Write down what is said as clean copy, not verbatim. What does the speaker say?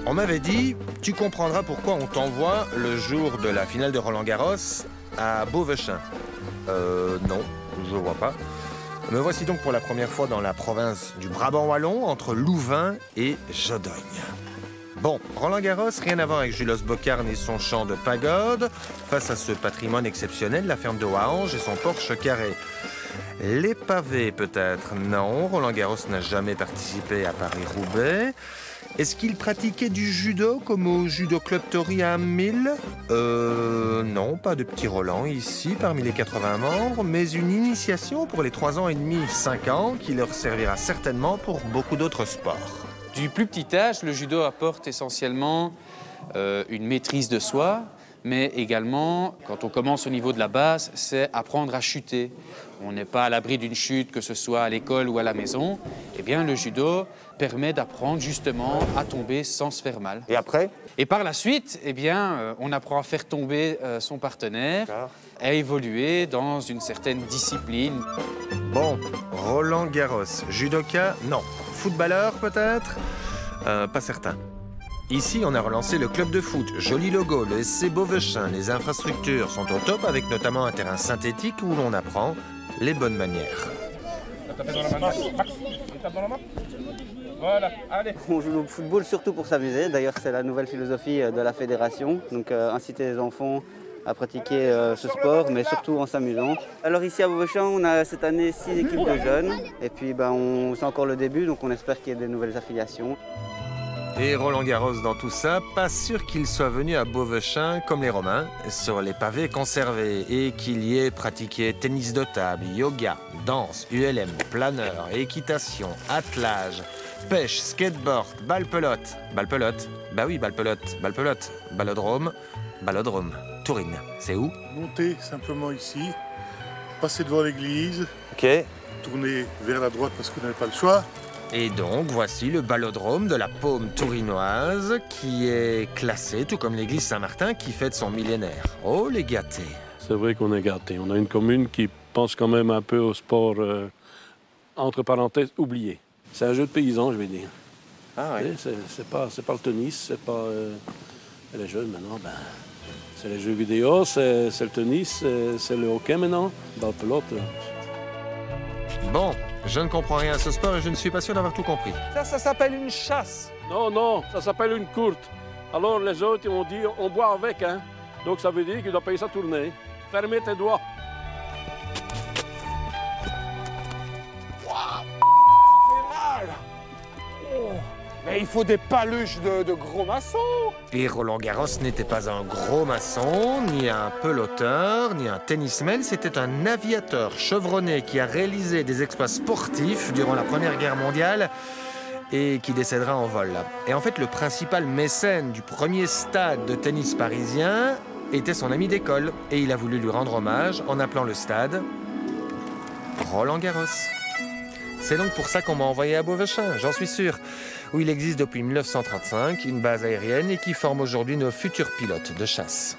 On m'avait dit, tu comprendras pourquoi on t'envoie le jour de la finale de Roland-Garros à Beauvechin. Non, je vois pas. Me voici donc pour la première fois dans la province du Brabant wallon, entre Louvain et Jodogne. Bon, Roland-Garros, rien à voir avec Julos Boccarne et son champ de pagode. Face à ce patrimoine exceptionnel, la ferme de Waange et son porche carré. Les pavés, peut-être? Non, Roland-Garros n'a jamais participé à Paris-Roubaix. Est-ce qu'il pratiquait du judo, comme au Judo Club Tori à 1000? Non, pas de petit Roland ici, parmi les 80 membres, mais une initiation pour les 3 ans et demi, 5 ans, qui leur servira certainement pour beaucoup d'autres sports. Du plus petit âge, le judo apporte essentiellement une maîtrise de soi, mais également, quand on commence au niveau de la base, c'est apprendre à chuter. On n'est pas à l'abri d'une chute, que ce soit à l'école ou à la maison. Eh bien, le judo permet d'apprendre justement à tomber sans se faire mal. Et après? Et par la suite, eh bien, on apprend à faire tomber son partenaire, à évoluer dans une certaine discipline. Bon, Roland-Garros, judoka, non. Footballeur, peut-être? Pas certain. Ici, on a relancé le club de foot. Joli logo, le SC Beauvechin. Les infrastructures sont au top, avec notamment un terrain synthétique où l'on apprend les bonnes manières. Voilà, allez. On joue au football surtout pour s'amuser. D'ailleurs, c'est la nouvelle philosophie de la fédération. Donc, inciter les enfants à pratiquer ce sport, mais surtout en s'amusant. Alors ici à Beauvechin, on a cette année 6 équipes de jeunes. Et puis, c'est encore le début, donc on espère qu'il y ait des nouvelles affiliations. Et Roland-Garros dans tout ça, pas sûr qu'il soit venu à Beauvechin comme les Romains, sur les pavés conservés, et qu'il y ait pratiqué tennis de table, yoga, danse, ULM, planeur, équitation, attelage, pêche, skateboard, balle-pelote. Balle-pelote? Bah oui, balle-pelote, balle-pelote. Ballodrome, ballodrome. Tourine, c'est où? Monter simplement ici, passer devant l'église, tourner vers la droite parce qu'on n'avait pas le choix. Et donc, voici le ballodrome de la Paume tourinoise qui est classé, tout comme l'église Saint-Martin qui fête son millénaire. Oh, les gâtés! C'est vrai qu'on est gâtés. On a une commune qui pense quand même un peu au sport, entre parenthèses, oublié. C'est un jeu de paysans, je vais dire. Ah oui? C'est pas le tennis, c'est pas les jeux maintenant, c'est les jeux vidéo, c'est le tennis, c'est le hockey maintenant, dans le pelote. Bon, je ne comprends rien à ce sport et je ne suis pas sûr d'avoir tout compris. Ça s'appelle une chasse. Non, ça s'appelle une courte. Alors les autres, ils vont dire, on boit avec, hein. Donc ça veut dire qu'il doit payer sa tournée. Fermez tes doigts. Ça fait mal. Oh. Mais il faut des paluches de gros maçons. Et Roland-Garros n'était pas un gros maçon, ni un peloteur, ni un tennisman. C'était un aviateur chevronné qui a réalisé des exploits sportifs durant la Première Guerre mondiale et qui décédera en vol. Et en fait, le principal mécène du premier stade de tennis parisien était son ami d'école. Et il a voulu lui rendre hommage en appelant le stade Roland-Garros. C'est donc pour ça qu'on m'a envoyé à Beauvechin, j'en suis sûr, où il existe depuis 1935 une base aérienne et qui forme aujourd'hui nos futurs pilotes de chasse.